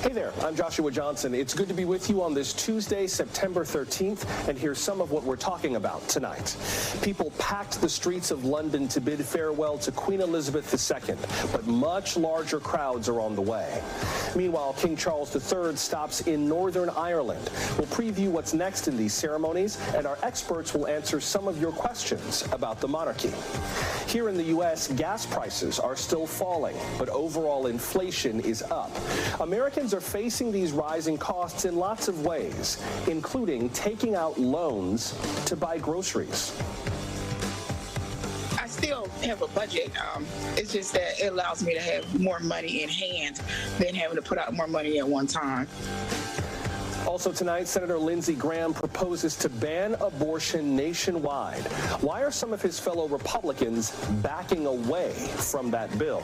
Hey there, I'm Joshua Johnson. It's good to be with you on this Tuesday, September 13th, and here's some of what we're talking about tonight. People packed the streets of London to bid farewell to Queen Elizabeth II, but much larger crowds are on the way. Meanwhile, King Charles III stops in Northern Ireland. We'll preview what's next in these ceremonies, and our experts will answer some of your questions about the monarchy. Here in the U.S., gas prices are still falling, but overall inflation is up. Americans are facing these rising costs in lots of ways, including taking out loans to buy groceries. I still have a budget. It's just that it allows me to have more money in hand than having to put out more money at one time. Also tonight, Senator Lindsey Graham proposes to ban abortion nationwide. Why are some of his fellow Republicans backing away from that bill?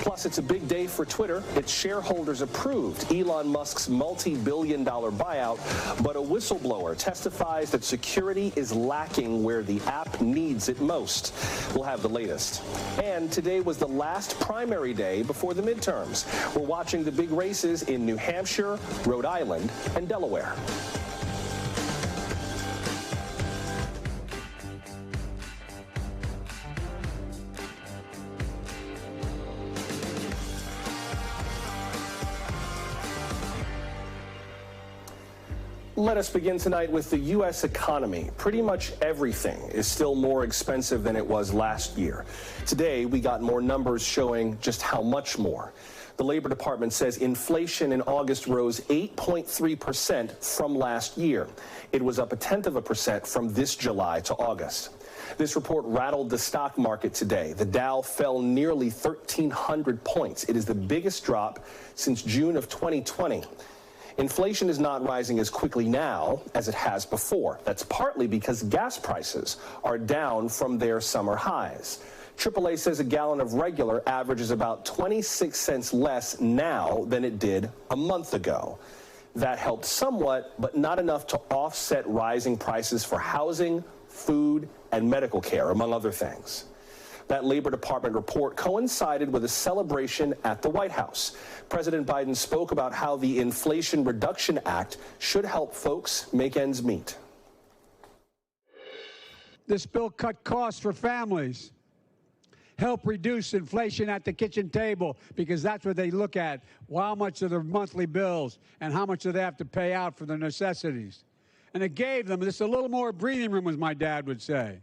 Plus, it's a big day for Twitter. Its shareholders approved Elon Musk's multi-billion-dollar buyout, but a whistleblower testifies that security is lacking where the app needs it most. We'll have the latest. And today was the last primary day before the midterms. We're watching the big races in New Hampshire, Rhode Island, and Delaware. Let us begin tonight with the U.S. economy. Pretty much everything is still more expensive than it was last year. Today, we got more numbers showing just how much more. The Labor Department says inflation in August rose 8.3% from last year. It was up 0.1% from this July to August. This report rattled the stock market today. The Dow fell nearly 1,300 points. It is the biggest drop since June of 2020. Inflation is not rising as quickly now as it has before. That's partly because gas prices are down from their summer highs. AAA says a gallon of regular averages about 26 cents less now than it did a month ago. That helped somewhat, but not enough to offset rising prices for housing, food, and medical care, among other things. That Labor Department report coincided with a celebration at the White House. President Biden spoke about how the Inflation Reduction Act should help folks make ends meet. This bill cut costs for families, help reduce inflation at the kitchen table, because that's what they look at. How much are their monthly bills and how much do they have to pay out for their necessities? And it gave them just a little more breathing room, as my dad would say.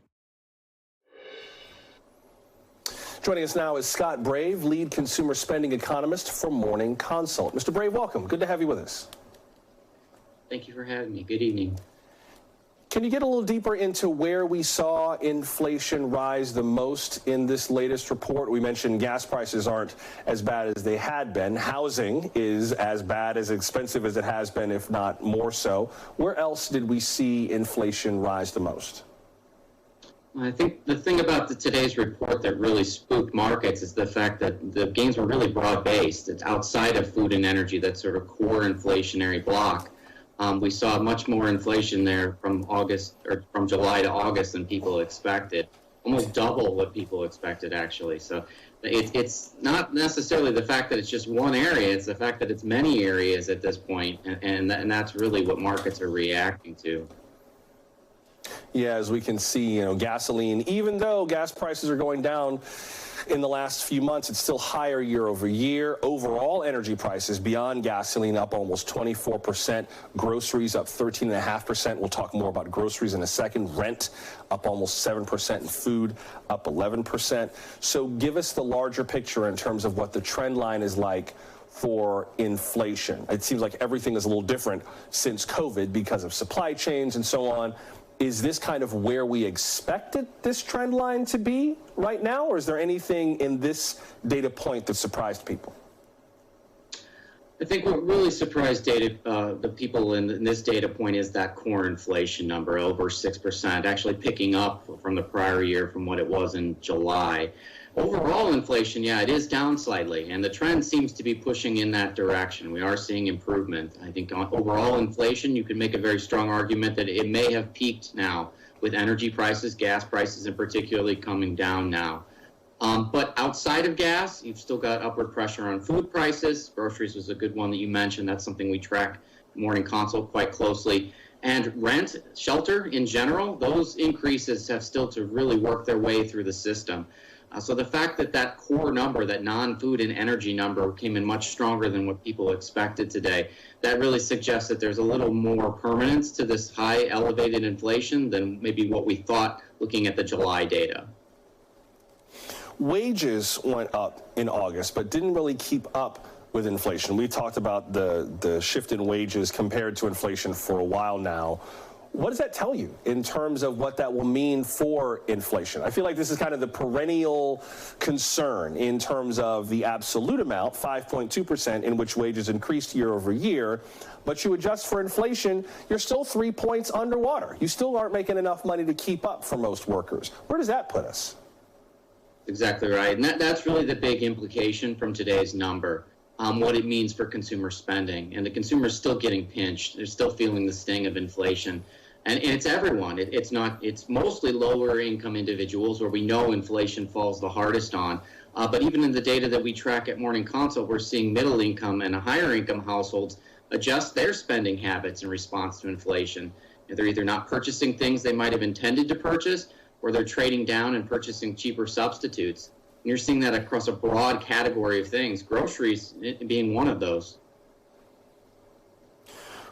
Joining us now is Scott Brave, lead consumer spending economist for Morning Consult. Mr. Brave, welcome. Good to have you with us. Thank you for having me. Good evening. Can you get a little deeper into where we saw inflation rise the most in this latest report? We mentioned gas prices aren't as bad as they had been. Housing is as bad, as expensive as it has been, if not more so. Where else did we see inflation rise the most? I think the thing about today's report that really spooked markets is the fact that the gains were really broad-based. It's outside of food and energy, that sort of core inflationary block. We saw much more inflation there from July to August than people expected, almost double what people expected, actually. So it's not necessarily the fact that it's just one area, it's the fact that it's many areas at this point, and that's really what markets are reacting to. Yeah, as we can see, gasoline, even though gas prices are going down in the last few months, it's still higher year over year. Overall energy prices beyond gasoline up almost 24%. Groceries up 13.5%. We'll talk more about groceries in a second. Rent up almost 7%, and food up 11%. So give us the larger picture in terms of what the trend line is like for inflation. It seems like everything is a little different since COVID because of supply chains and so on. Is this kind of where we expected this trend line to be right now, or is there anything in this data point that surprised people? I think what really surprised the people in this data point is that core inflation number, over 6%, actually picking up from the prior year from what it was in July. Overall inflation, yeah, it is down slightly, and the trend seems to be pushing in that direction. We are seeing improvement. I think on overall inflation, you can make a very strong argument that it may have peaked now, with energy prices, gas prices in particular, coming down now. But outside of gas, you've still got upward pressure on food prices. Groceries was a good one that you mentioned. That's something we track Morning Consult quite closely. And rent, shelter in general, those increases have still to really work their way through the system. So the fact that that core number, that non-food and energy number, came in much stronger than what people expected today, that really suggests that there's a little more permanence to this high elevated inflation than maybe what we thought looking at the July data. Wages went up in August, but didn't really keep up with inflation. We talked about the shift in wages compared to inflation for a while now. What does that tell you in terms of what that will mean for inflation? I feel like this is kind of the perennial concern in terms of the absolute amount, 5.2%, in which wages increased year over year. But you adjust for inflation, you're still 3 points underwater. You still aren't making enough money to keep up for most workers. Where does that put us? Exactly right. And that's really the big implication from today's number. What it means for consumer spending. And the consumer is still getting pinched. They're still feeling the sting of inflation. And it's everyone. It's mostly lower income individuals where we know inflation falls the hardest on. But even in the data that we track at Morning Consult, we're seeing middle income and higher income households adjust their spending habits in response to inflation. They're either not purchasing things they might have intended to purchase, or they're trading down and purchasing cheaper substitutes. And you're seeing that across a broad category of things, groceries being one of those.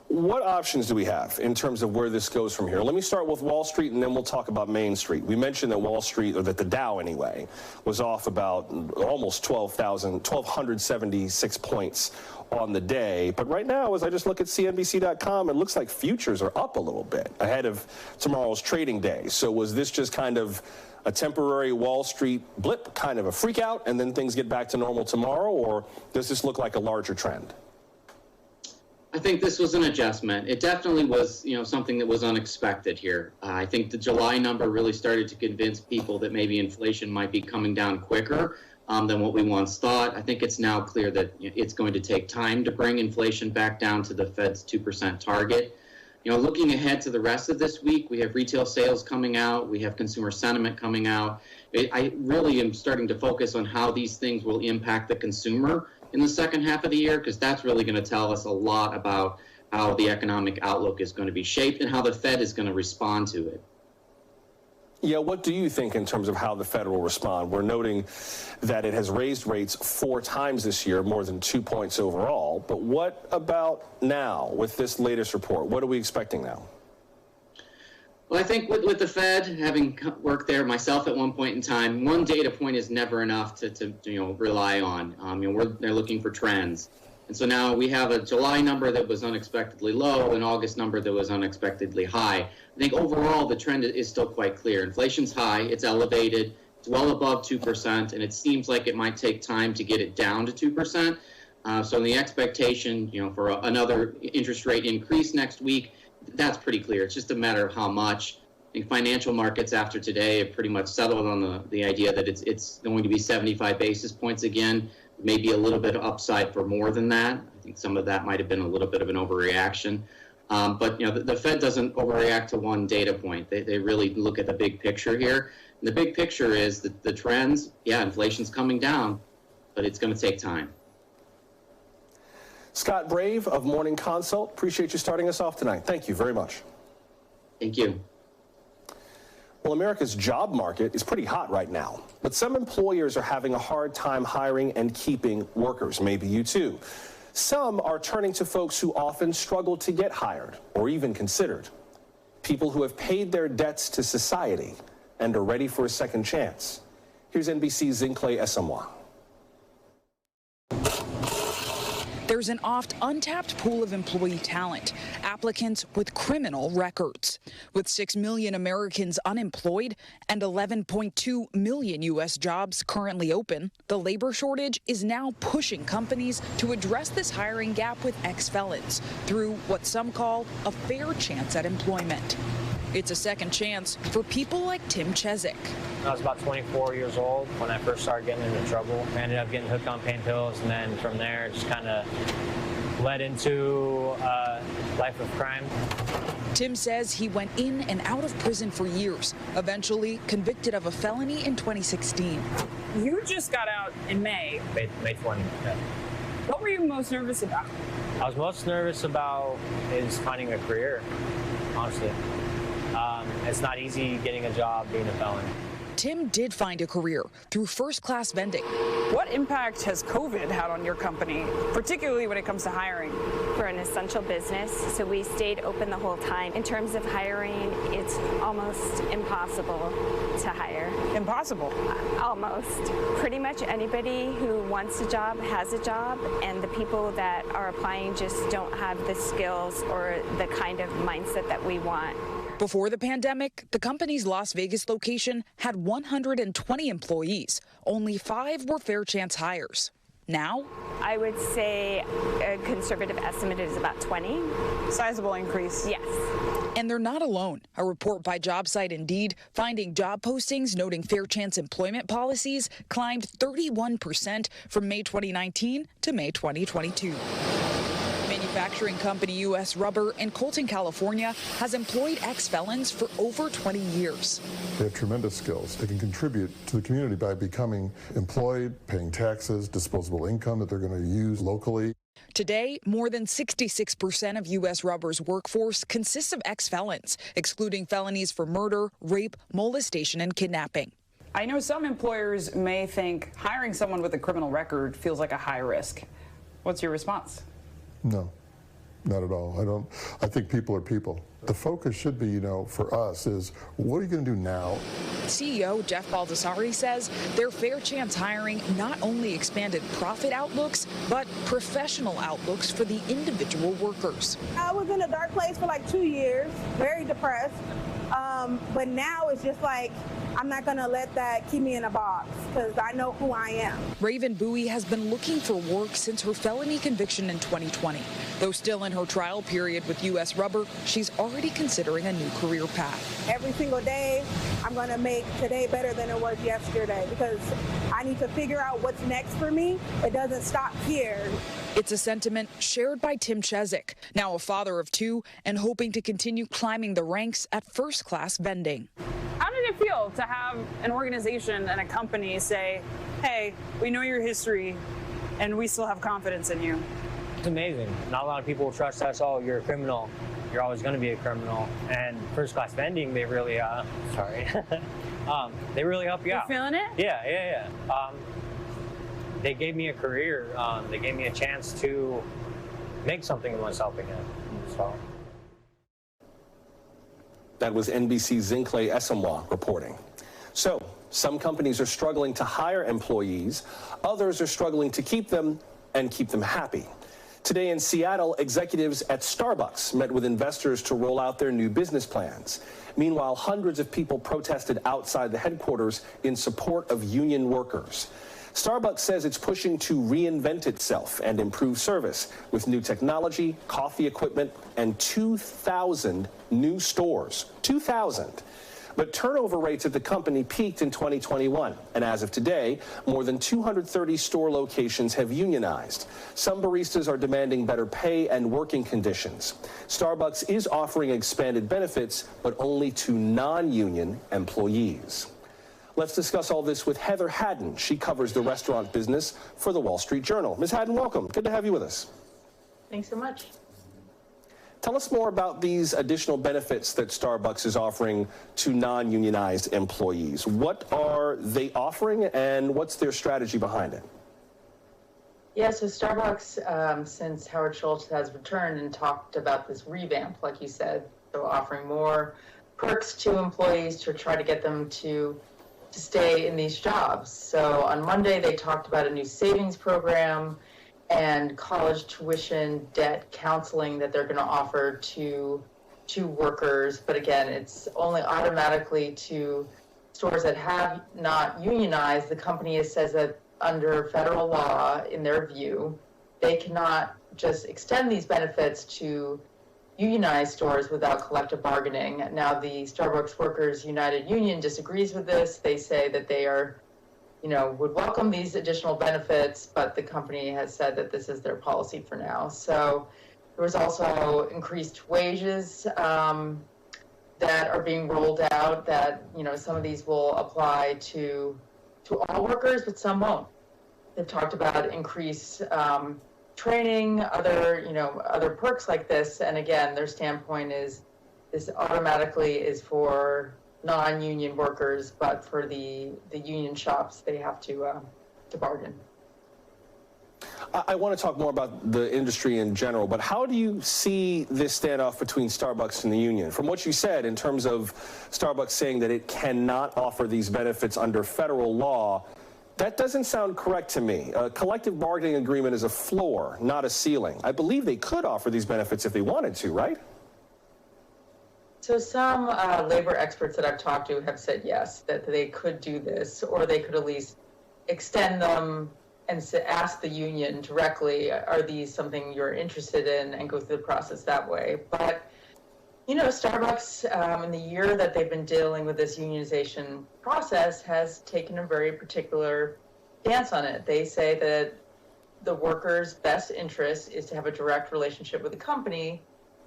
What options do we have in terms of where this goes from here? Let me start with Wall Street, and then we'll talk about Main Street. We mentioned that Wall Street, or that the Dow anyway, was off about almost 1,276 points on the day. But right now, as I just look at CNBC.com, it looks like futures are up a little bit ahead of tomorrow's trading day. So was this just kind of a temporary Wall Street blip, kind of a freak out, and then things get back to normal tomorrow, or does this look like a larger trend? I think this was an adjustment. It definitely was, something that was unexpected here. I think the July number really started to convince people that maybe inflation might be coming down quicker than what we once thought. I think it's now clear that it's going to take time to bring inflation back down to the Fed's 2% target. Looking ahead to the rest of this week, we have retail sales coming out, we have consumer sentiment coming out. I really am starting to focus on how these things will impact the consumer in the second half of the year, because that's really going to tell us a lot about how the economic outlook is going to be shaped and how the Fed is going to respond to it. Yeah, what do you think in terms of how the Fed will respond? We're noting that it has raised rates 4 times this year, more than 2 points overall. But what about now with this latest report? What are we expecting now? Well, I think with the Fed, having worked there myself at one point in time, one data point is never enough to rely on. They're looking for trends. And so now we have a July number that was unexpectedly low, an August number that was unexpectedly high. I think overall the trend is still quite clear. Inflation's high, it's elevated, it's well above 2%, and it seems like it might take time to get it down to 2%. So the expectation, for another interest rate increase next week, that's pretty clear. It's just a matter of how much. I think financial markets after today have pretty much settled on the idea that it's going to be 75 basis points again, maybe a little bit of upside for more than that. I think some of that might have been a little bit of an overreaction. But the Fed doesn't overreact to one data point. They really look at the big picture here. And the big picture is that the trends, inflation's coming down, but it's going to take time. Scott Brave of Morning Consult, appreciate you starting us off tonight. Thank you very much. Thank you. Well, America's job market is pretty hot right now, but some employers are having a hard time hiring and keeping workers. Maybe you too. Some are turning to folks who often struggle to get hired or even considered. People who have paid their debts to society and are ready for a second chance. Here's NBC's Zincle Esamoah. There's an oft untapped pool of employee talent, applicants with criminal records. With 6 million Americans unemployed and 11.2 million U.S. jobs currently open, the labor shortage is now pushing companies to address this hiring gap with ex-felons through what some call a fair chance at employment. It's a second chance for people like Tim Chezik. I was about 24 years old when I first started getting into trouble. I ended up getting hooked on pain pills, and then from there it just kind of led into a life of crime. Tim says he went in and out of prison for years, eventually convicted of a felony in 2016. You just got out in May. May 20. Yeah. What were you most nervous about? I was most nervous about is finding a career, honestly. It's not easy getting a job being a felon. Tim did find a career through first-class vending. What impact has COVID had on your company, particularly when it comes to hiring? We're an essential business, so we stayed open the whole time. In terms of hiring, it's almost impossible to hire. Impossible? Almost. Pretty much anybody who wants a job has a job, and the people that are applying just don't have the skills or the kind of mindset that we want. Before the pandemic, the company's Las Vegas location had 120 employees. Only 5 were fair chance hires. Now, I would say a conservative estimate is about 20. Sizable increase. Yes. And they're not alone. A report by job site Indeed finding job postings noting fair chance employment policies climbed 31% from May 2019 to May 2022. Manufacturing company U.S. Rubber in Colton, California, has employed ex-felons for over 20 years. They have tremendous skills. They can contribute to the community by becoming employed, paying taxes, disposable income that they're going to use locally. Today, more than 66% of U.S. Rubber's workforce consists of ex-felons, excluding felonies for murder, rape, molestation, and kidnapping. I know some employers may think hiring someone with a criminal record feels like a high risk. What's your response? No, not at all. I think people are people. The focus should be, for us is, what are you going to do now? CEO Jeff Baldessari says their fair chance hiring not only expanded profit outlooks, but professional outlooks for the individual workers. I was in a dark place for like 2 years, very depressed. But now it's just like, I'm not going to let that keep me in a box because I know who I am. Raven Bowie has been looking for work since her felony conviction in 2020. Though still in her trial period with U.S. Rubber, she's already considering a new career path. Every single day, I'm going to make today better than it was yesterday because I need to figure out what's next for me. It doesn't stop here. It's a sentiment shared by Tim Chezik, now a father of 2 and hoping to continue climbing the ranks at first-class vending. How did it feel to have an organization and a company say, hey, we know your history and we still have confidence in you? It's amazing. Not a lot of people will trust us. Oh, you're a criminal. You're always going to be a criminal. And first-class vending, they really, they really help you out. You feeling it? Yeah. They gave me a career. They gave me a chance to make something of myself again. So. That was NBC's Zincle Esamoah reporting. So, some companies are struggling to hire employees. Others are struggling to keep them and keep them happy. Today in Seattle, executives at Starbucks met with investors to roll out their new business plans. Meanwhile, hundreds of people protested outside the headquarters in support of union workers. Starbucks says it's pushing to reinvent itself and improve service with new technology, coffee equipment, and 2,000 new stores. 2,000. But turnover rates at the company peaked in 2021. And as of today, more than 230 store locations have unionized. Some baristas are demanding better pay and working conditions. Starbucks is offering expanded benefits, but only to non-union employees. Let's discuss all this with Heather Haddon. She covers the restaurant business for the Wall Street Journal. Ms. Haddon, welcome. Good to have you with us. Thanks so much. Tell us more about these additional benefits that Starbucks is offering to non-unionized employees. What are they offering and what's their strategy behind it? Yeah, so Starbucks, since Howard Schultz has returned and talked about this revamp, like you said, so offering more perks to employees to try to get them to stay in these jobs. So on Monday, they talked about a new savings program and college tuition debt counseling that they're going to offer to workers. But again, it's only automatically to stores that have not unionized. The company says that under federal law, in their view, they cannot just extend these benefits to unionize stores without collective bargaining. Now, the Starbucks Workers United Union disagrees with this. They say that they are, would welcome these additional benefits, but the company has said that this is their policy for now. So there was also increased wages that are being rolled out that, some of these will apply to all workers, but some won't. They've talked about increased training, other perks like this. And again, their standpoint is this automatically is for non-union workers, but for the union shops, they have to bargain. I want to talk more about the industry in general, but how do you see this standoff between Starbucks and the union? From what you said in terms of Starbucks saying that it cannot offer these benefits under federal law, that doesn't sound correct to me. A collective bargaining agreement is a floor, not a ceiling. I believe they could offer these benefits if they wanted to, right? So some labor experts that I've talked to have said yes, that they could do this, or they could at least extend them and ask the union directly, are these something you're interested in, and go through the process that way. But, Starbucks, in the year that they've been dealing with this unionization process, has taken a very particular stance on it. They say that the workers' best interest is to have a direct relationship with the company,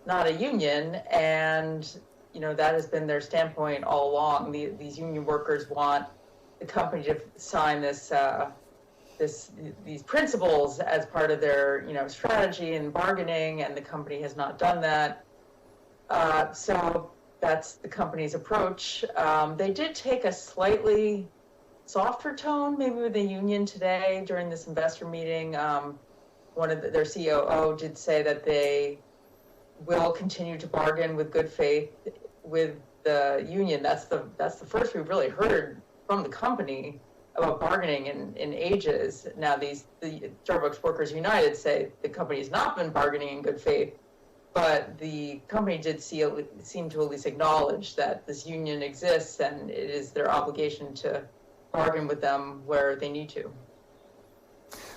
not a union, and, that has been their standpoint all along. These union workers want the company to sign these principles as part of their, strategy and bargaining, and the company has not done that. So that's the company's approach. They did take a slightly softer tone, maybe with the union today during this investor meeting. Their COO did say that they will continue to bargain with good faith with the union. That's the first we've really heard from the company about bargaining in ages. Now, the Starbucks Workers United say the company has not been bargaining in good faith, but the company did seem to at least acknowledge that this union exists, and it is their obligation to bargain with them where they need to.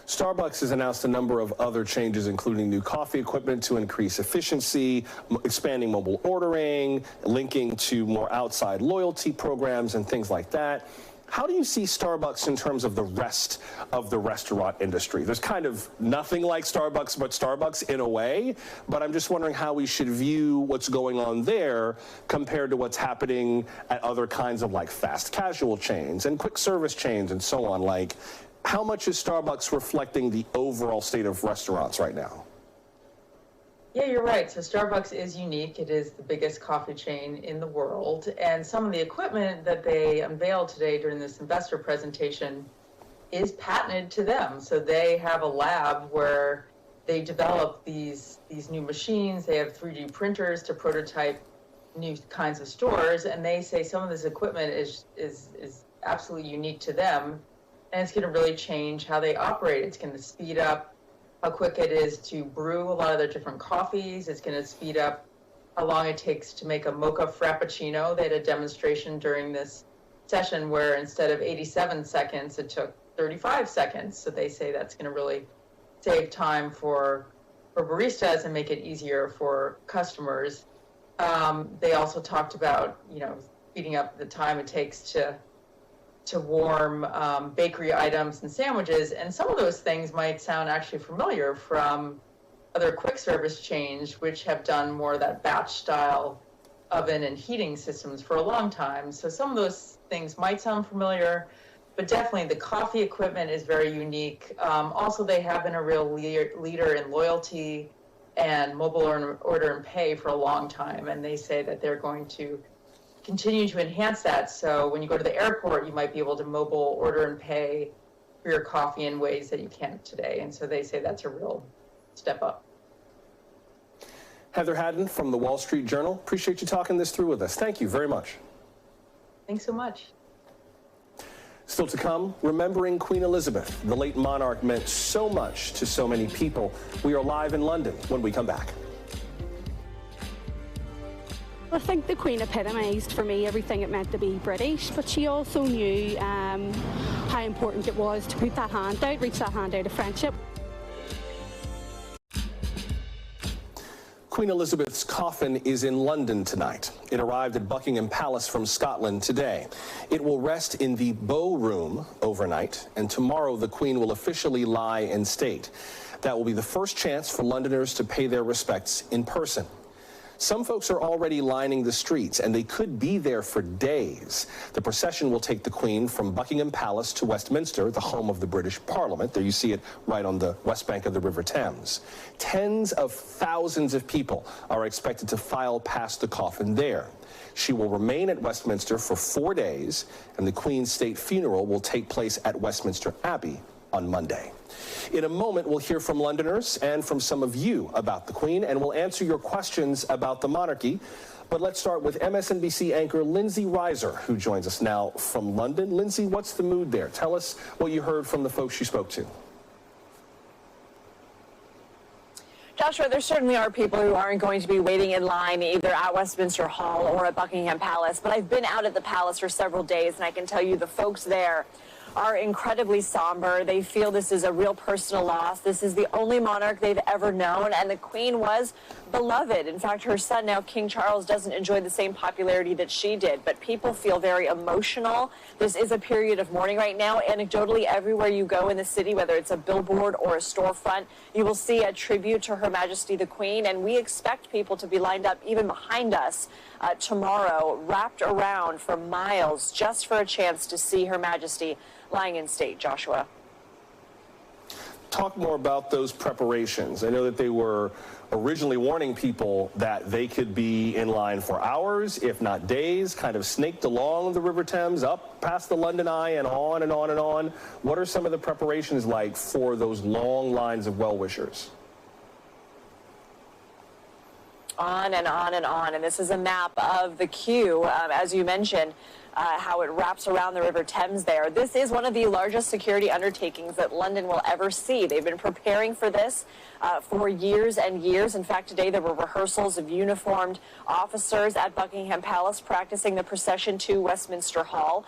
Starbucks has announced a number of other changes, including new coffee equipment to increase efficiency, expanding mobile ordering, linking to more outside loyalty programs and things like that. How do you see Starbucks in terms of the rest of the restaurant industry? There's kind of nothing like Starbucks but Starbucks in a way, but I'm just wondering how we should view what's going on there compared to what's happening at other kinds of like fast casual chains and quick service chains and so on. Like, how much is Starbucks reflecting the overall state of restaurants right now? Yeah, you're right. So Starbucks is unique. It is the biggest coffee chain in the world. And some of the equipment that they unveiled today during this investor presentation is patented to them. So they have a lab where they develop these new machines. They have 3D printers to prototype new kinds of stores. And they say some of this equipment is absolutely unique to them. And it's going to really change how they operate. It's going to speed up how quick it is to brew a lot of their different coffees. It's going to speed up how long it takes to make a mocha frappuccino. They had a demonstration during this session where instead of 87 seconds, it took 35 seconds. So they say that's going to really save time for baristas and make it easier for customers. They also talked about, speeding up the time it takes to warm bakery items and sandwiches. And some of those things might sound actually familiar from other quick service chains, which have done more of that batch style oven and heating systems for a long time. So some of those things might sound familiar, but definitely the coffee equipment is very unique. Also, they have been a real leader in loyalty and mobile order and pay for a long time. And they say that they're going to continue to enhance that. So when you go to the airport, you might be able to mobile order and pay for your coffee in ways that you can't today. And so they say that's a real step up. Heather Haddon from the Wall Street Journal. Appreciate you talking this through with us. Thank you very much. Thanks so much. Still to come, remembering Queen Elizabeth. The late monarch meant so much to so many people. We are live in London when we come back. I think the Queen epitomised for me everything it meant to be British, but she also knew how important it was to put that hand out, reach that hand out of friendship. Queen Elizabeth's coffin is in London tonight. It arrived at Buckingham Palace from Scotland today. It will rest in the Bow Room overnight, and tomorrow the Queen will officially lie in state. That will be the first chance for Londoners to pay their respects in person. Some folks are already lining the streets, and they could be there for days. The procession will take the Queen from Buckingham Palace to Westminster, the home of the British Parliament. There you see it right on the west bank of the River Thames. Tens of thousands of people are expected to file past the coffin there. She will remain at Westminster for 4 days, and the Queen's state funeral will take place at Westminster Abbey on Monday. In a moment, we'll hear from Londoners and from some of you about the Queen, and we'll answer your questions about the monarchy. But let's start with MSNBC anchor Lindsey, who joins us now from London. Lindsey, what's the mood there? Tell us what you heard from the folks you spoke to. Joshua, there certainly are people who aren't going to be waiting in line either at Westminster Hall or at Buckingham Palace, but I've been out at the palace for several days, and I can tell you the folks there are incredibly somber. They feel this is a real personal loss. This is the only monarch they've ever known, and the Queen was beloved. In fact, her son now, King Charles, doesn't enjoy the same popularity that she did, but people feel very emotional. This is a period of mourning right now. Anecdotally, everywhere you go in the city, whether it's a billboard or a storefront, you will see a tribute to Her Majesty the Queen, and we expect people to be lined up even behind us tomorrow, wrapped around for miles just for a chance to see Her Majesty lying in state. Joshua. Talk more about those preparations. I know that they were originally warning people that they could be in line for hours, if not days, kind of snaked along the River Thames, up past the London Eye and on and on and on. What are some of the preparations like for those long lines of well-wishers? On and on and on. And this is a map of the queue, as you mentioned, how it wraps around the River Thames there. This is one of the largest security undertakings that London will ever see. They've been preparing for this for years and years. In fact, today there were rehearsals of uniformed officers at Buckingham Palace practicing the procession to Westminster Hall.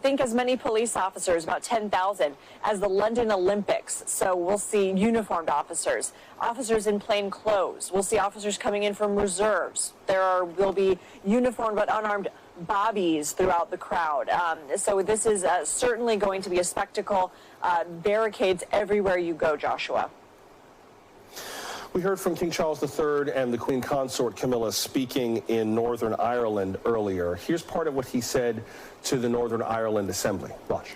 Think as many police officers, about 10,000, as the London Olympics. So we'll see uniformed officers, officers in plain clothes. We'll see officers coming in from reserves. Will be uniformed but unarmed bobbies throughout the crowd. So this is certainly going to be a spectacle. Barricades everywhere you go, Joshua. We heard from King Charles III and the Queen Consort Camilla speaking in Northern Ireland earlier. Here's part of what he said to the Northern Ireland Assembly. Watch.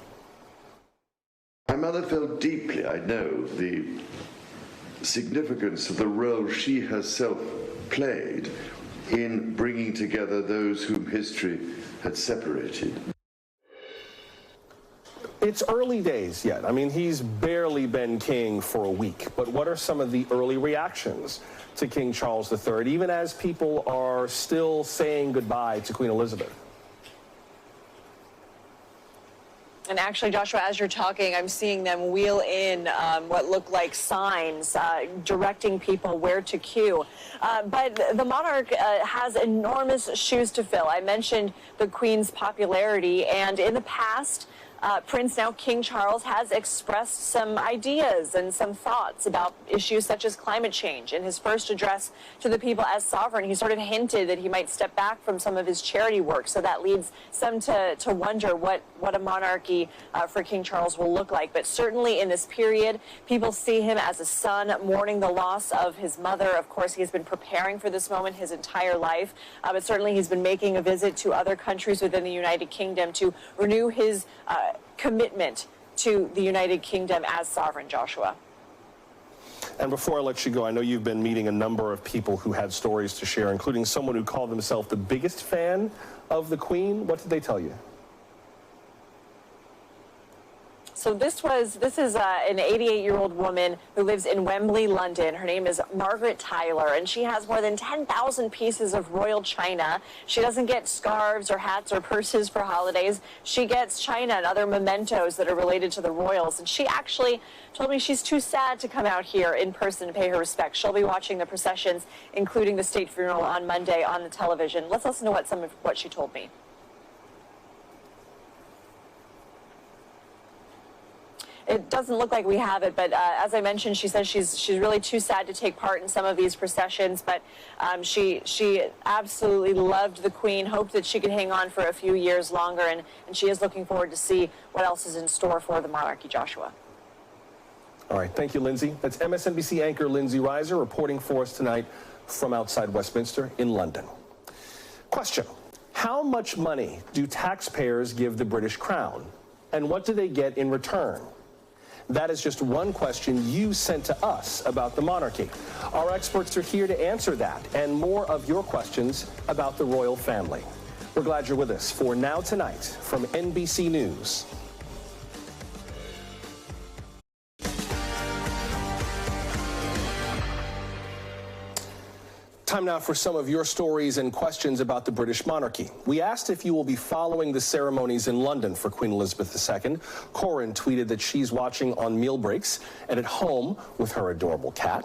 My mother felt deeply, I know, the significance of the role she herself played in bringing together those whom history had separated. It's early days yet. I mean, he's barely been king for a week. But what are some of the early reactions to King Charles III, even as people are still saying goodbye to Queen Elizabeth? And actually, Joshua, as you're talking, I'm seeing them wheel in what look like signs directing people where to queue. But the monarch has enormous shoes to fill. I mentioned the Queen's popularity, and in the past, Prince, now King Charles, has expressed some ideas and some thoughts about issues such as climate change. In his first address to the people as sovereign, he sort of hinted that he might step back from some of his charity work. So that leads some to wonder what a monarchy for King Charles will look like. But certainly in this period, people see him as a son mourning the loss of his mother. Of course, he has been preparing for this moment his entire life. But certainly he's been making a visit to other countries within the United Kingdom to renew his commitment to the United Kingdom as sovereign, Joshua. And before I let you go, I know you've been meeting a number of people who had stories to share, including someone who called himself the biggest fan of the Queen. What did they tell you? So this is an 88-year-old woman who lives in Wembley, London. Her name is Margaret Tyler, and she has more than 10,000 pieces of royal china. She doesn't get scarves or hats or purses for holidays. She gets china and other mementos that are related to the royals. And she actually told me she's too sad to come out here in person to pay her respects. She'll be watching the processions, including the state funeral on Monday on the television. Let's listen to some of what she told me. it doesn't look like we have it, but as I mentioned, she says she's really too sad to take part in some of these processions, but she absolutely loved the Queen, hoped that she could hang on for a few years longer, and she is looking forward to see what else is in store for the monarchy, Joshua. All right, thank you, Lindsey. That's MSNBC anchor Lindsey Reiser reporting for us tonight from outside Westminster in London. Question: how much money do taxpayers give the British Crown, and what do they get in return? That is just one question you sent to us about the monarchy. Our experts are here to answer that and more of your questions about the royal family. We're glad you're with us for Now Tonight from NBC News. Time now for some of your stories and questions about the British monarchy. We asked if you will be following the ceremonies in London for Queen Elizabeth II. Corinne tweeted that she's watching on meal breaks and at home with her adorable cat.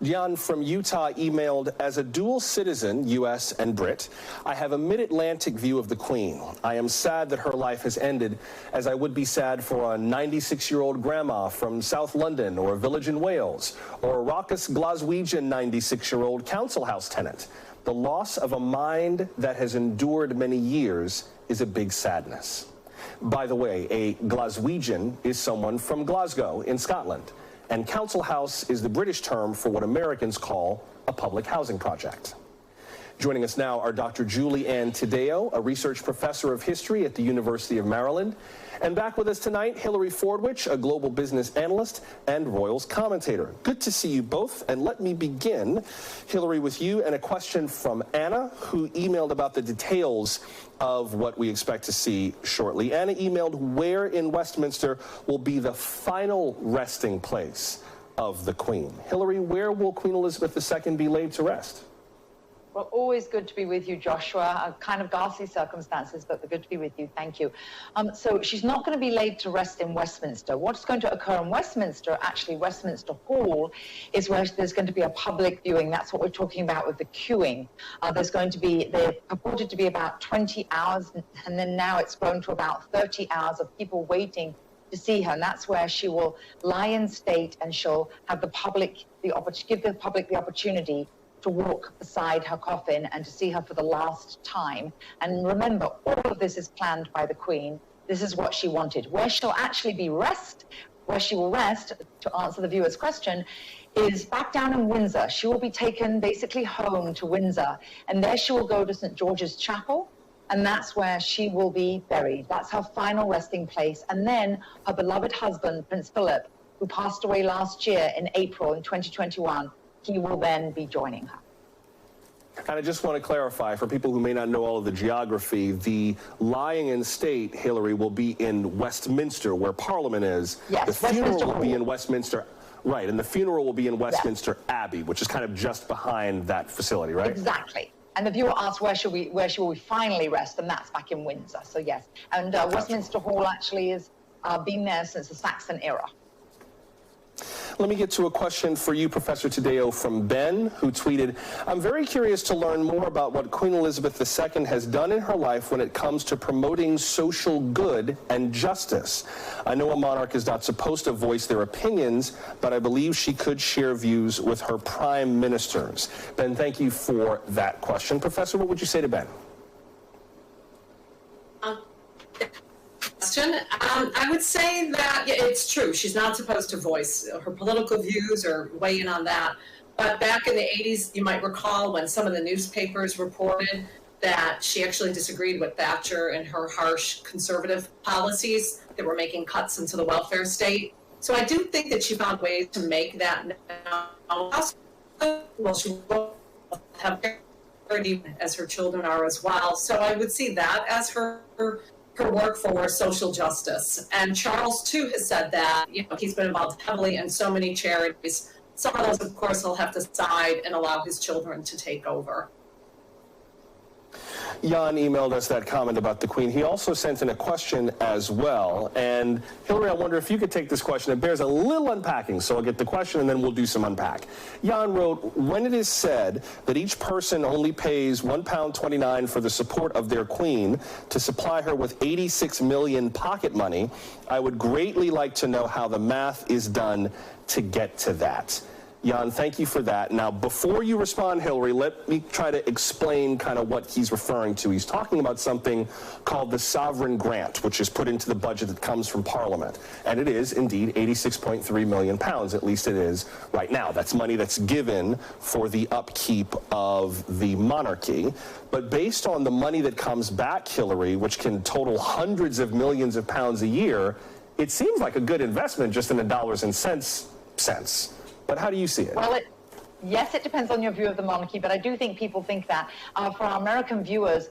Jan from Utah emailed, as a dual citizen, U.S. and Brit, I have a mid-Atlantic view of the Queen. I am sad that her life has ended, as I would be sad for a 96-year-old grandma from South London or a village in Wales, or a raucous Glaswegian 96-year-old council house tenant. The loss of a mind that has endured many years is a big sadness. By the way, a Glaswegian is someone from Glasgow in Scotland. And council house is the British term for what Americans call a public housing project. Joining us now are Dr. Julie Ann Tadeo, a research professor of history at the University of Maryland. And back with us tonight, Hillary Fordwich, a global business analyst and Royals commentator. Good to see you both. And let me begin, Hillary, with you and a question from Anna, who emailed about the details of what we expect to see shortly. Anna emailed, where in Westminster will be the final resting place of the Queen? Hillary, where will Queen Elizabeth II be laid to rest? Well, always good to be with you, Joshua. Kind of ghastly circumstances, but good to be with you. Thank you. So she's not going to be laid to rest in Westminster. What's going to occur in Westminster, actually Westminster Hall, is where there's going to be a public viewing. That's what we're talking about with the queuing. They're purported to be about 20 hours, and then now it's grown to about 30 hours of people waiting to see her, and that's where she will lie in state, and she'll have give the public the opportunity to walk beside her coffin and to see her for the last time. And remember, all of this is planned by the Queen. This is what she wanted. Where she'll actually be where she will rest, to answer the viewer's question, is back down in Windsor. She will be taken basically home to Windsor, and there she will go to St. George's Chapel, and that's where she will be buried. That's her final resting place. And then her beloved husband, Prince Philip, who passed away last year in April in 2021, he will then be joining her. And I just want to clarify, for people who may not know all of the geography, the lying in state, Hillary, will be in Westminster, where Parliament is. Yes, the funeral will be in Westminster, right, and the funeral will be in Westminster Abbey, which is kind of just behind that facility, right? Exactly. And the viewer asked, where should we finally rest? And that's back in Windsor, so yes. And Westminster Hall actually has been there since the Saxon era. Let me get to a question for you, Professor Tadeo, from Ben, who tweeted, I'm very curious to learn more about what Queen Elizabeth II has done in her life when it comes to promoting social good and justice. I know a monarch is not supposed to voice their opinions, but I believe she could share views with her prime ministers. Ben, thank you for that question. Professor, what would you say to Ben? I would say that it's true. She's not supposed to voice her political views or weigh in on that. But back in the 80s, you might recall when some of the newspapers reported that she actually disagreed with Thatcher and her harsh conservative policies that were making cuts into the welfare state. So I do think that she found ways to make that now. Well, she will have parity as her children are as well. So I would see that as her work for social justice. And Charles, too, has said that, he's been involved heavily in so many charities. Some of those, of course, he'll have to decide and allow his children to take over. Jan emailed us that comment about the Queen. He also sent in a question as well. And Hillary, I wonder if you could take this question. It bears a little unpacking, so I'll get the question and then we'll do some unpack. Jan wrote, when it is said that each person only pays £1.29 for the support of their Queen to supply her with 86 million pocket money, I would greatly like to know how the math is done to get to that. Jan, thank you for that. Now, before you respond, Hillary, let me try to explain kind of what he's referring to. He's talking about something called the sovereign grant, which is put into the budget that comes from Parliament. And it is indeed £86.3 million, at least it is right now. That's money that's given for the upkeep of the monarchy. But based on the money that comes back, Hillary, which can total hundreds of millions of pounds a year, it seems like a good investment just in a dollars and cents sense. But how do you see it? Well, yes, it depends on your view of the monarchy, but I do think people think that. For our American viewers,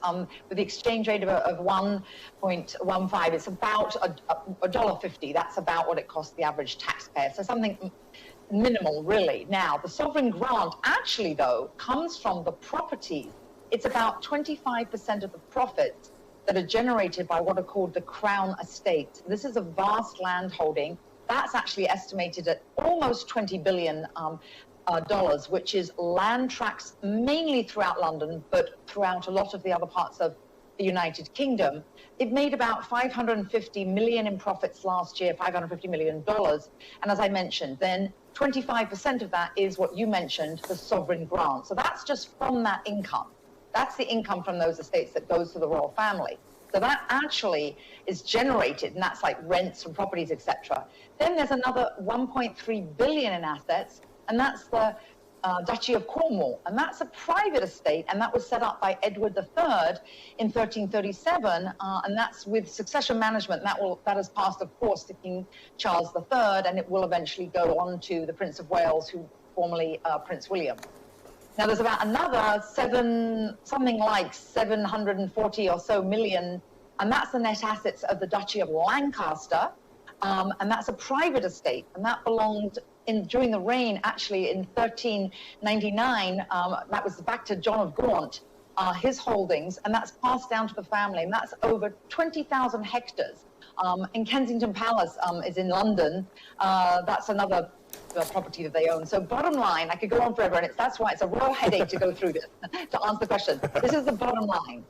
with the exchange rate of 1.15, it's about $1.50. That's about what it costs the average taxpayer. So something minimal, really. Now, the sovereign grant actually, though, comes from the properties. It's about 25% of the profits that are generated by what are called the Crown Estate. This is a vast land holding. That's actually estimated at almost $20 billion, which is land tracts mainly throughout London, but throughout a lot of the other parts of the United Kingdom. It made about $550 million in profits last year, $550 million. And as I mentioned, then 25% of that is what you mentioned, the sovereign grant. So that's just from that income. That's the income from those estates that goes to the royal family. So that actually is generated, and that's like rents from properties, etc. Then there's another 1.3 billion in assets, and that's the Duchy of Cornwall, and that's a private estate, and that was set up by Edward III in 1337, and that's with succession management. That has passed, of course, to King Charles III, and it will eventually go on to the Prince of Wales, who formerly Prince William. Now, there's about another something like 740 or so million, and that's the net assets of the Duchy of Lancaster, and that's a private estate, and that belonged during the reign, actually, in 1399, that was back to John of Gaunt, his holdings, and that's passed down to the family, and that's over 20,000 hectares. And Kensington Palace is in London. That's another property that they own. So bottom line, I could go on forever, and that's why it's a real headache to go through this, to answer the question. This is the bottom line.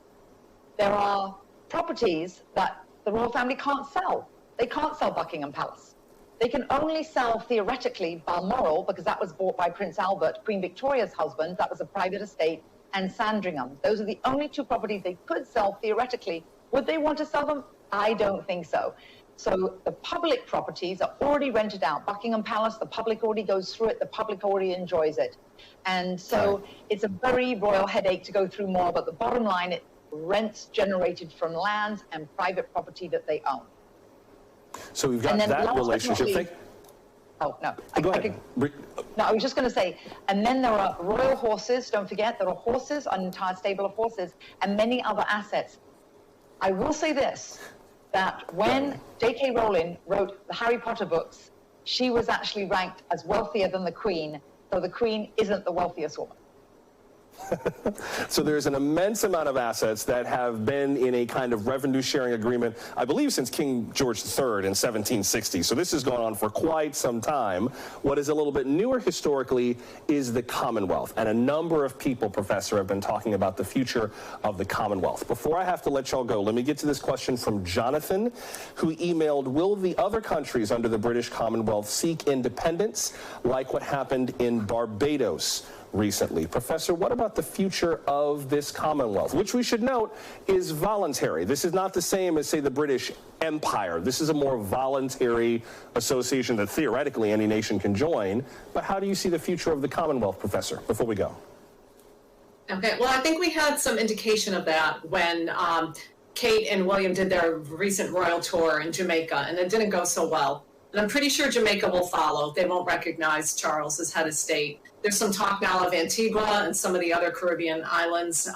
There are properties that the royal family can't sell. They can't sell Buckingham Palace. They can only sell, theoretically, Balmoral, because that was bought by Prince Albert, Queen Victoria's husband. That was a private estate, and Sandringham. Those are the only two properties they could sell, theoretically. Would they want to sell them? I don't think so. So the public properties are already rented out. Buckingham Palace, the public already goes through it, the public already enjoys it. And so it's a very royal headache to go through more, but the bottom line, it's rents generated from lands and private property that they own. So we've got that relationship. Oh, no. Go ahead. No, I was just going to say, and then there are royal horses. Don't forget, there are horses, an entire stable of horses, and many other assets. I will say this, that when J.K. Rowling wrote the Harry Potter books, she was actually ranked as wealthier than the Queen, so the Queen isn't the wealthiest woman. So there's an immense amount of assets that have been in a kind of revenue sharing agreement, I believe, since King George III in 1760. So this has gone on for quite some time. What is a little bit newer historically is the Commonwealth. And a number of people, Professor, have been talking about the future of the Commonwealth. Before I have to let y'all go, let me get to this question from Jonathan, who emailed, will the other countries under the British Commonwealth seek independence like what happened in Barbados recently? Professor, what about the future of this Commonwealth, which we should note is voluntary? This is not the same as, say, the British Empire. This is a more voluntary association that theoretically any nation can join. But how do you see the future of the Commonwealth, Professor, before we go? Okay, well, I think we had some indication of that when Kate and William did their recent royal tour in Jamaica, and it didn't go so well. And I'm pretty sure Jamaica will follow. They won't recognize Charles as head of state. There's some talk now of Antigua and some of the other Caribbean islands.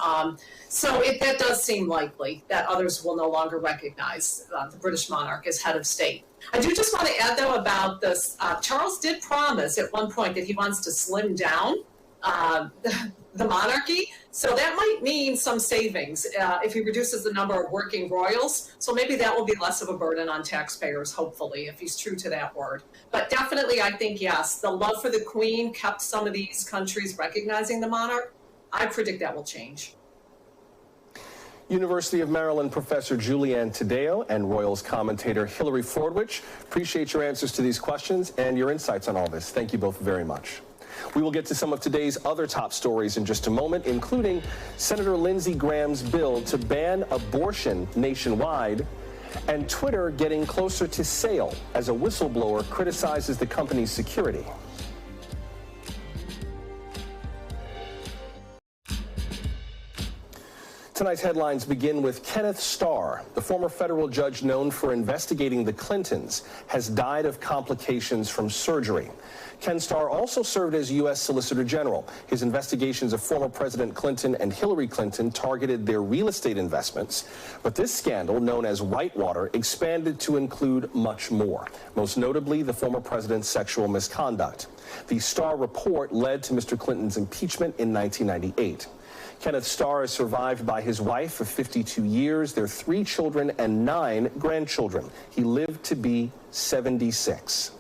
So that does seem likely that others will no longer recognize the British monarch as head of state. I do just want to add, though, about this. Charles did promise at one point that he wants to slim down the monarchy. So that might mean some savings if he reduces the number of working royals. So maybe that will be less of a burden on taxpayers, hopefully, if he's true to that word. But definitely, I think, yes, the love for the Queen kept some of these countries recognizing the monarch. I predict that will change. University of Maryland professor Julianne Tadeo and Royals commentator Hillary Fordwich, appreciate your answers to these questions and your insights on all this. Thank you both very much. We will get to some of today's other top stories in just a moment, including Senator Lindsey Graham's bill to ban abortion nationwide, and Twitter getting closer to sale as a whistleblower criticizes the company's security. Tonight's headlines begin with Kenneth Starr, the former federal judge known for investigating the Clintons, has died of complications from surgery. Ken Starr also served as U.S. Solicitor General. His investigations of former President Clinton and Hillary Clinton targeted their real estate investments. But this scandal, known as Whitewater, expanded to include much more, most notably the former president's sexual misconduct. The Starr report led to Mr. Clinton's impeachment in 1998. Kenneth Starr is survived by his wife of 52 years, their 3 children, and 9 grandchildren. He lived to be 76.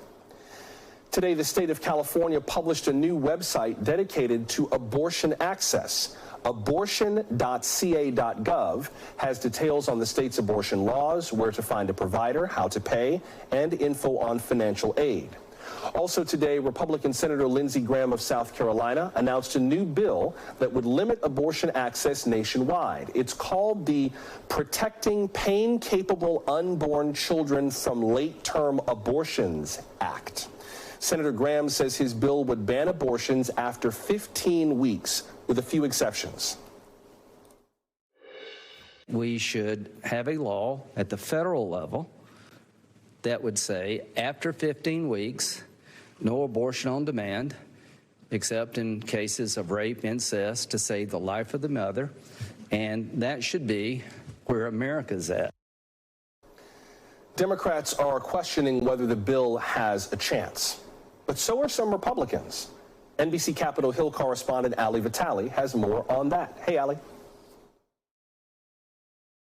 Today, the state of California published a new website dedicated to abortion access. Abortion.ca.gov has details on the state's abortion laws, where to find a provider, how to pay, and info on financial aid. Also today, Republican Senator Lindsey Graham of South Carolina announced a new bill that would limit abortion access nationwide. It's called the Protecting Pain-Capable Unborn Children from Late-Term Abortions Act. Senator Graham says his bill would ban abortions after 15 weeks, with a few exceptions. We should have a law at the federal level that would say after 15 weeks, no abortion on demand, except in cases of rape, incest, to save the life of the mother. And that should be where America's at. Democrats are questioning whether the bill has a chance, but so are some Republicans. NBC Capitol Hill correspondent Ali Vitale has more on that. Hey, Ali.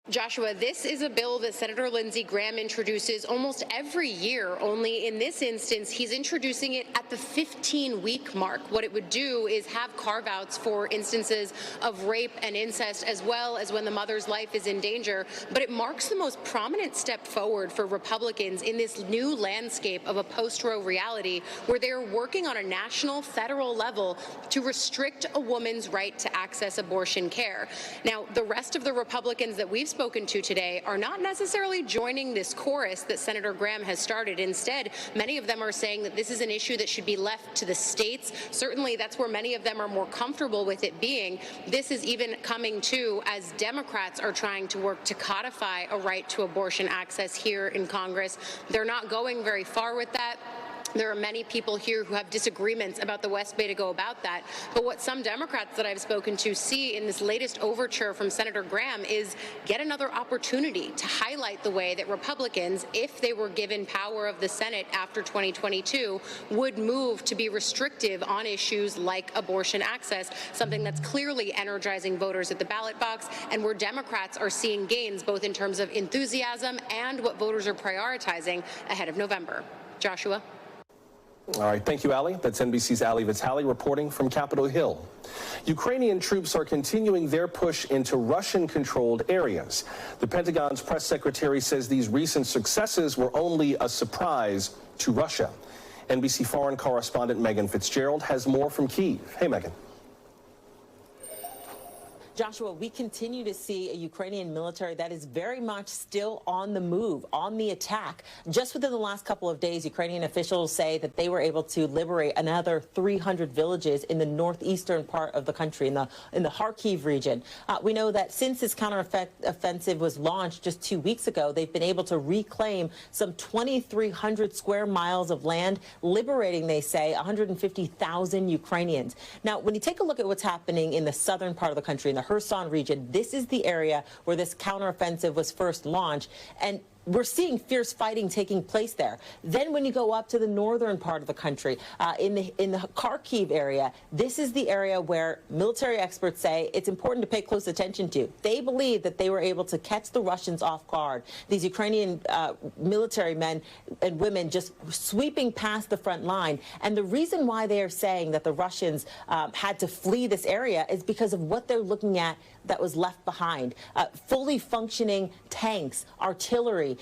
Joshua, this is a bill that Senator Lindsey Graham introduces almost every year, only in this instance, he's introducing it at the 15-week mark. What it would do is have carve-outs for instances of rape and incest, as well as when the mother's life is in danger. But it marks the most prominent step forward for Republicans in this new landscape of a post-Roe reality, where they're working on a national, federal level to restrict a woman's right to access abortion care. Now, the rest of the Republicans that we've spoken to today are not necessarily joining this chorus that Senator Graham has started. Instead, many of them are saying that this is an issue that should be left to the states. Certainly, that's where many of them are more comfortable with it being. This is even coming too as Democrats are trying to work to codify a right to abortion access here in Congress. They're not going very far with that. There are many people here who have disagreements about the best way to go about that. But what some Democrats that I've spoken to see in this latest overture from Senator Graham is yet another opportunity to highlight the way that Republicans, if they were given power of the Senate after 2022, would move to be restrictive on issues like abortion access, something that's clearly energizing voters at the ballot box, and where Democrats are seeing gains both in terms of enthusiasm and what voters are prioritizing ahead of November. Joshua? All right, thank you, Ali. That's NBC's Ali Vitale reporting from Capitol Hill. Ukrainian troops are continuing their push into Russian-controlled areas. The Pentagon's press secretary says these recent successes were only a surprise to Russia. NBC foreign correspondent Megan Fitzgerald has more from Kyiv. Hey, Megan. Joshua, we continue to see a Ukrainian military that is very much still on the move, on the attack. Just within the last couple of days, Ukrainian officials say that they were able to liberate another 300 villages in the northeastern part of the country, in the Kharkiv region. We know that since this counteroffensive was launched just 2 weeks ago, they've been able to reclaim some 2,300 square miles of land, liberating, they say, 150,000 Ukrainians. Now, when you take a look at what's happening in the southern part of the country, in the Kherson region, this is the area where this counteroffensive was first launched. And we're seeing fierce fighting taking place there. Then when you go up to the northern part of the country, in the Kharkiv area, this is the area where military experts say it's important to pay close attention to. They believe that they were able to catch the Russians off guard. These Ukrainian military men and women just sweeping past the front line. And the reason why they are saying that the Russians had to flee this area is because of what they're looking at that was left behind. Fully functioning tanks, artillery,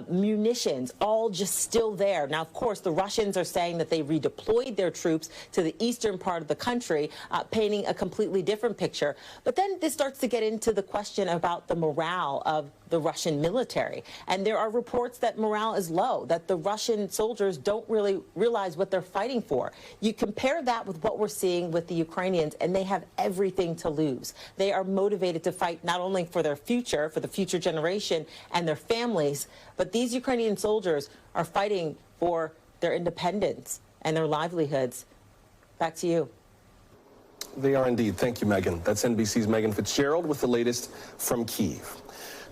munitions, all just still there. Now, of course, the Russians are saying that they redeployed their troops to the eastern part of the country, painting a completely different picture. But then this starts to get into the question about the morale of the Russian military. And there are reports that morale is low, that the Russian soldiers don't really realize what they're fighting for. You compare that with what we're seeing with the Ukrainians, and they have everything to lose. They are motivated to fight not only for their future, for the future generation and their families, but these Ukrainian soldiers are fighting for their independence and their livelihoods. Back to you. They are indeed. Thank you, Megan. That's NBC's Megan Fitzgerald with the latest from Kyiv.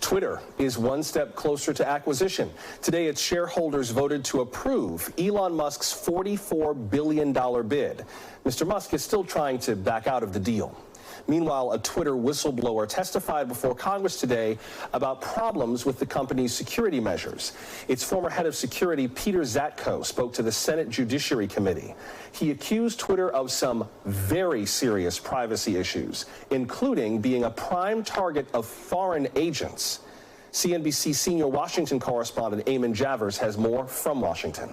Twitter is one step closer to acquisition. Today, its shareholders voted to approve Elon Musk's $44 billion bid. Mr. Musk is still trying to back out of the deal. Meanwhile, a Twitter whistleblower testified before Congress today about problems with the company's security measures. Its former head of security, Peter Zatko, spoke to the Senate Judiciary Committee. He accused Twitter of some very serious privacy issues, including being a prime target of foreign agents. CNBC senior Washington correspondent Eamon Javers has more from Washington.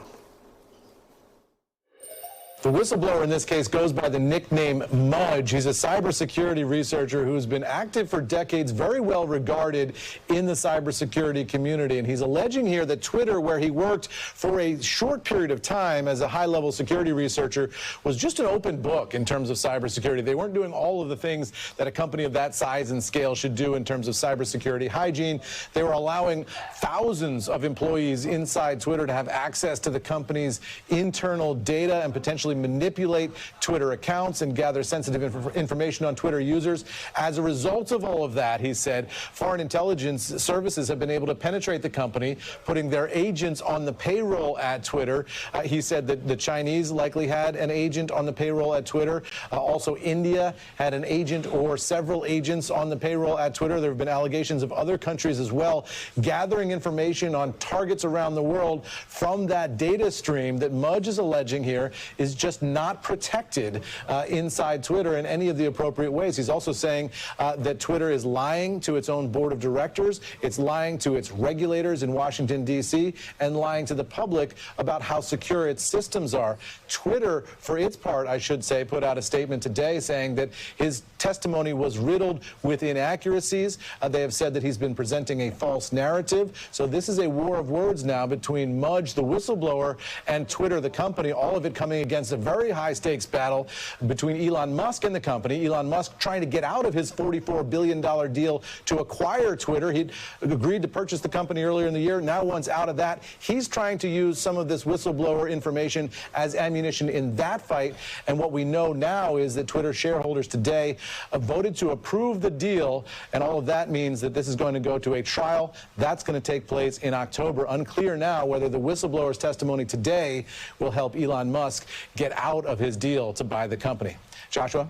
The whistleblower in this case goes by the nickname Mudge. He's a cybersecurity researcher who's been active for decades, very well regarded in the cybersecurity community. And he's alleging here that Twitter, where he worked for a short period of time as a high-level security researcher, was just an open book in terms of cybersecurity. They weren't doing all of the things that a company of that size and scale should do in terms of cybersecurity hygiene. They were allowing thousands of employees inside Twitter to have access to the company's internal data and potentially manipulate Twitter accounts and gather sensitive information on Twitter users. As a result of all of that, he said, foreign intelligence services have been able to penetrate the company, putting their agents on the payroll at Twitter. He said that the Chinese likely had an agent on the payroll at Twitter. Also, India had an agent or several agents on the payroll at Twitter. There have been allegations of other countries as well gathering information on targets around the world from that data stream that Mudge is alleging here is just not protected inside Twitter in any of the appropriate ways. He's also saying that Twitter is lying to its own board of directors, it's lying to its regulators in Washington, D.C., and lying to the public about how secure its systems are. Twitter, for its part, I should say, put out a statement today saying that his testimony was riddled with inaccuracies. They have said that he's been presenting a false narrative. So this is a war of words now between Mudge, the whistleblower, and Twitter, the company, all of it coming against a very high-stakes battle between Elon Musk and the company. Elon Musk trying to get out of his $44 billion deal to acquire Twitter. He'd agreed to purchase the company earlier in the year. Now, once out of that, he's trying to use some of this whistleblower information as ammunition in that fight. And what we know now is that Twitter shareholders today voted to approve the deal, and all of that means that this is going to go to a trial. That's going to take place in October. Unclear now whether the whistleblower's testimony today will help Elon Musk get out of his deal to buy the company. Joshua?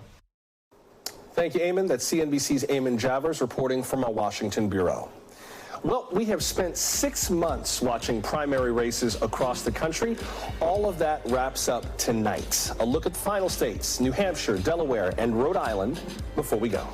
Thank you, Eamon. That's CNBC's Eamon Javers reporting from our Washington bureau. Well, we have spent 6 months watching primary races across the country. All of that wraps up tonight. A look at the final states, New Hampshire, Delaware, and Rhode Island before we go.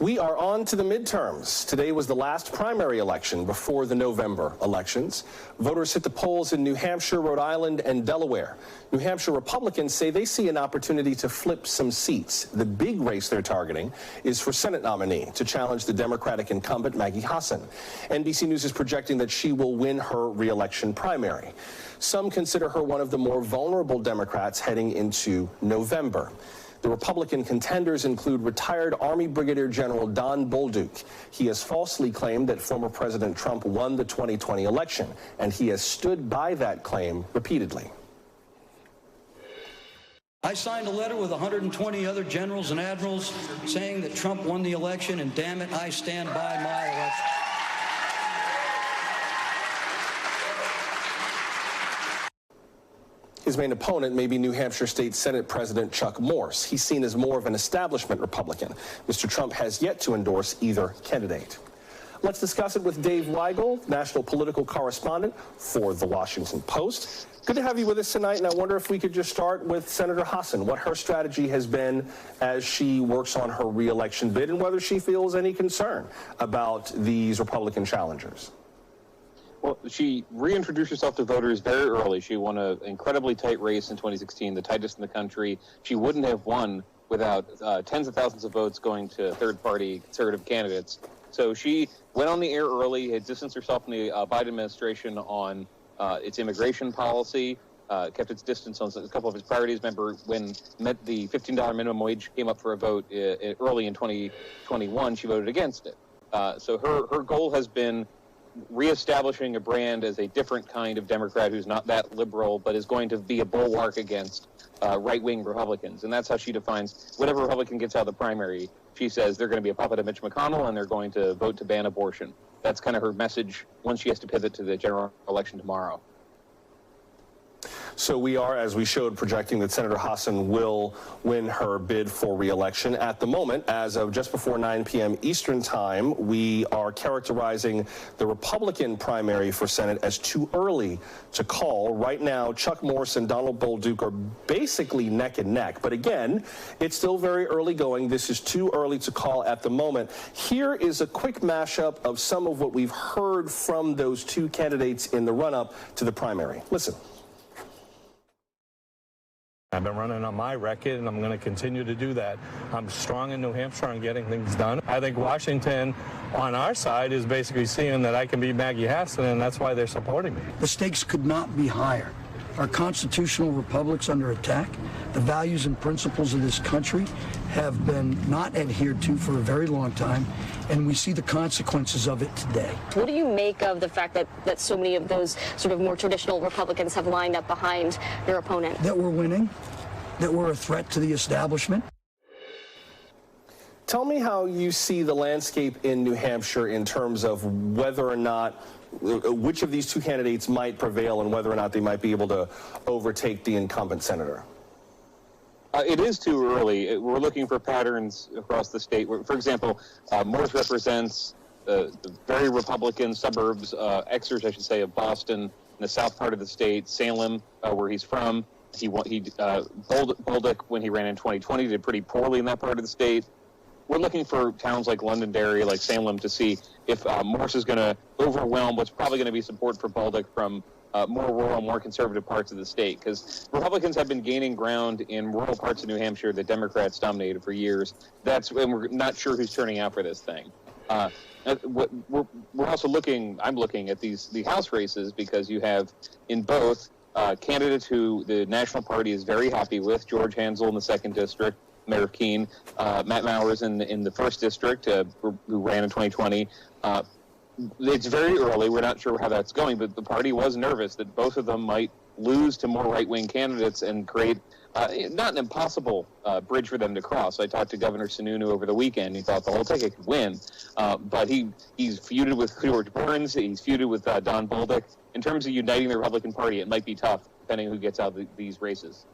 We are on to the midterms. Today was the last primary election before the November elections. Voters hit the polls in New Hampshire, Rhode Island, and Delaware. New Hampshire Republicans say they see an opportunity to flip some seats. The big race they're targeting is for Senate nominee to challenge the Democratic incumbent Maggie Hassan. NBC News is projecting that she will win her re-election primary. Some consider her one of the more vulnerable Democrats heading into November. The Republican contenders include retired Army Brigadier General Don Bolduc. He has falsely claimed that former President Trump won the 2020 election, and he has stood by that claim repeatedly. I signed a letter with 120 other generals and admirals saying that Trump won the election, and damn it, I stand by my election. His main opponent may be New Hampshire State Senate President Chuck Morse. He's seen as more of an establishment Republican. Mr. Trump has yet to endorse either candidate. Let's discuss it with Dave Weigel, national political correspondent for The Washington Post. Good to have you with us tonight, and I wonder if we could just start with Senator Hassan, what her strategy has been as she works on her re-election bid, and whether she feels any concern about these Republican challengers. Well, she reintroduced herself to voters very early. She won an incredibly tight race in 2016, the tightest in the country. She wouldn't have won without tens of thousands of votes going to third-party conservative candidates. So she went on the air early, had distanced herself from the Biden administration on its immigration policy, kept its distance on a couple of its priorities. Remember, when the $15 minimum wage came up for a vote early in 2021, she voted against it. So her goal has been reestablishing a brand as a different kind of Democrat who's not that liberal, but is going to be a bulwark against right-wing Republicans. And that's how she defines whatever Republican gets out of the primary. She says they're going to be a puppet of Mitch McConnell and they're going to vote to ban abortion. That's kind of her message once she has to pivot to the general election tomorrow. So we are, as we showed, projecting that Senator Hassan will win her bid for re-election. At the moment, as of just before 9 p.m. Eastern time, we are characterizing the Republican primary for Senate as too early to call. Right now, Chuck Morse and Donald Bolduc are basically neck and neck. But again, it's still very early going. This is too early to call at the moment. Here is a quick mashup of some of what we've heard from those two candidates in the run-up to the primary. Listen. I've been running on my record, and I'm going to continue to do that. I'm strong in New Hampshire on getting things done. I think Washington, on our side, is basically seeing that I can beat Maggie Hassan, and that's why they're supporting me. The stakes could not be higher. Our constitutional republic's under attack. The values and principles of this country have been not adhered to for a very long time, and we see the consequences of it today. What do you make of the fact that so many of those sort of more traditional Republicans have lined up behind your opponent? That we're winning, that we're a threat to the establishment. Tell me how you see the landscape in New Hampshire in terms of whether or not which of these two candidates might prevail and whether or not they might be able to overtake the incumbent senator. It is too early. We're looking for patterns across the state. For example, Morse represents the very Republican suburbs, exers, I should say, of Boston, in the south part of the state, Salem, where he's from. Bolduc, when he ran in 2020, did pretty poorly in that part of the state. We're looking for towns like Londonderry, like Salem, to see if Morse is going to overwhelm what's probably going to be support for Bolduc from more rural, more conservative parts of the state. Because Republicans have been gaining ground in rural parts of New Hampshire that Democrats dominated for years. And we're not sure who's turning out for this thing. We're also I'm looking at the House races, because you have in both candidates who the National Party is very happy with, George Hansel in the 2nd District, Mayor Keene, Matt Mowers in the 1st District, who ran in 2020. It's very early. We're not sure how that's going, but the party was nervous that both of them might lose to more right-wing candidaats and create not an impossible bridge for them to cross. I talked to Governor Sununu over the weekend. He thought the whole ticket could win, but he's feuded with George Burns. He's feuded with Don Bolduc. In terms of uniting the Republican Party, it might be tough, depending who gets out of these races.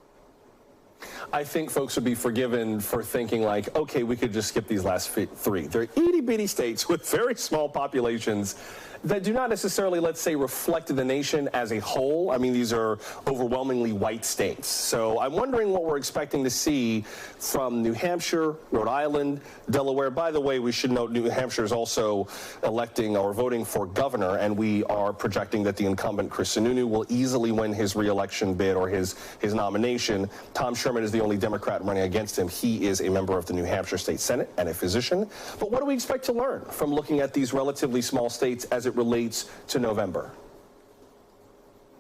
I think folks would be forgiven for thinking like, okay, we could just skip these last three. They're itty-bitty states with very small populations that do not necessarily, let's say, reflect the nation as a whole. I mean, these are overwhelmingly white states. So I'm wondering what we're expecting to see from New Hampshire, Rhode Island, Delaware. By the way, we should note New Hampshire is also electing or voting for governor, and we are projecting that the incumbent, Chris Sununu, will easily win his re-election bid or his nomination. Tom Sherman is the only Democrat running against him. He is a member of the New Hampshire State Senate and a physician. But what do we expect to learn from looking at these relatively small states as it relates to November?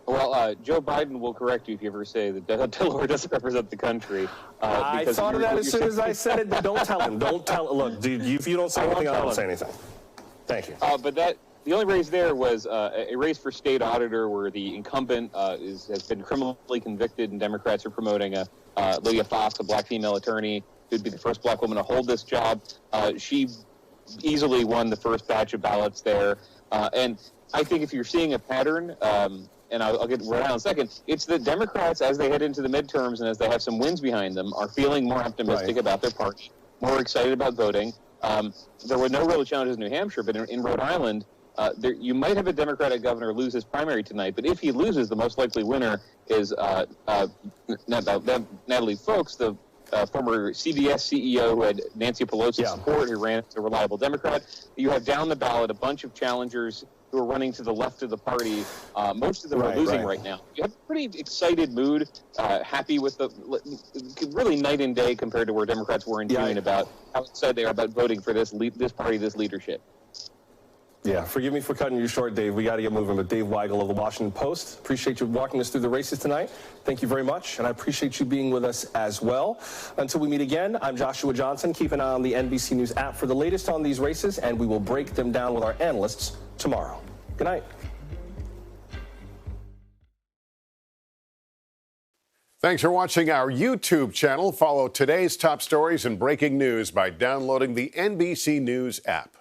Well, Joe Biden will correct you if you ever say that Delaware doesn't represent the country. I thought of that as soon as I said it, but don't tell him. Don't tell him. Look, dude, if you don't say anything, I don't say anything. Thank you. But The only race there was a race for state auditor where the incumbent has been criminally convicted, and Democrats are promoting Lydia Fox, a black female attorney, who'd be the first black woman to hold this job. She easily won the first batch of ballots there. And I think if you're seeing a pattern, and I'll get right out in a second, it's that Democrats, as they head into the midterms and as they have some wins behind them, are feeling more optimistic about their party, more excited about voting. There were no real challenges in New Hampshire, but in Rhode Island, you might have a Democratic governor lose his primary tonight, but if he loses, the most likely winner is Natalie Folks, the former CBS CEO who had Nancy Pelosi's support, who ran as a reliable Democrat. You have down the ballot a bunch of challengers who are running to the left of the party. Most of them are losing right now. You have a pretty excited mood, happy with the really night and day compared to where Democrats were in June about how excited they are about voting for this party, this leadership. Yeah, forgive me for cutting you short, Dave. We got to get moving. But Dave Weigel of the Washington Post, appreciate you walking us through the races tonight. Thank you very much, and I appreciate you being with us as well. Until we meet again, I'm Joshua Johnson. Keep an eye on the NBC News app for the latest on these races, and we will break them down with our analysts tomorrow. Good night. Thanks for watching our YouTube channel. Follow today's top stories and breaking news by downloading the NBC News app.